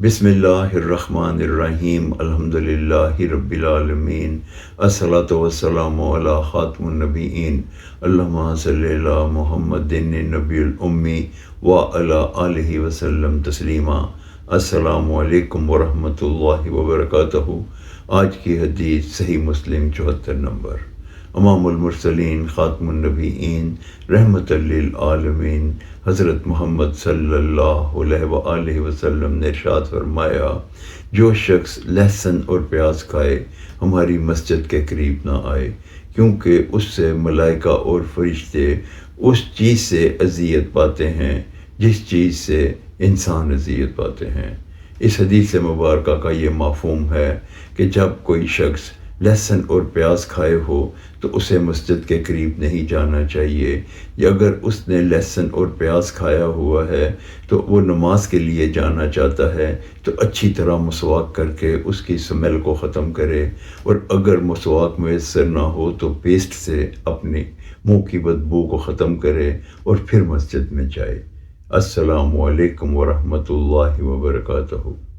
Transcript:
بسم اللہ الرحمن الرحیم الحمدللہ رب العالمین الصلاۃ والسلام علی خاتم النبیین اللہم صلی علی محمد النبی الامی وعلی آلہ وسلم تسلیما۔ السلام علیکم ورحمۃ اللہ وبرکاتہ۔ آج کی حدیث صحیح مسلم 74 نمبر۔ امام المرسلین خاتم النبیین رحمۃ للعالمین حضرت محمد صلی اللہ علیہ وآلہ وسلم نے ارشاد فرمایا، جو شخص لہسن اور پیاز کھائے ہماری مسجد کے قریب نہ آئے، کیونکہ اس سے ملائکہ اور فرشتے اس چیز سے اذیت پاتے ہیں جس چیز سے انسان اذیت پاتے ہیں۔ اس حدیث مبارکہ کا یہ مفہوم ہے کہ جب کوئی شخص لہسن اور پیاز کھائے ہو تو اسے مسجد کے قریب نہیں جانا چاہیے، یا اگر اس نے لہسن اور پیاز کھایا ہوا ہے تو وہ نماز کے لیے جانا چاہتا ہے تو اچھی طرح مسواک کر کے اس کی سمیل کو ختم کرے، اور اگر مسواک میسر نہ ہو تو پیسٹ سے اپنے منہ کی بدبو کو ختم کرے اور پھر مسجد میں جائے۔ السلام علیکم ورحمۃ اللہ وبرکاتہ۔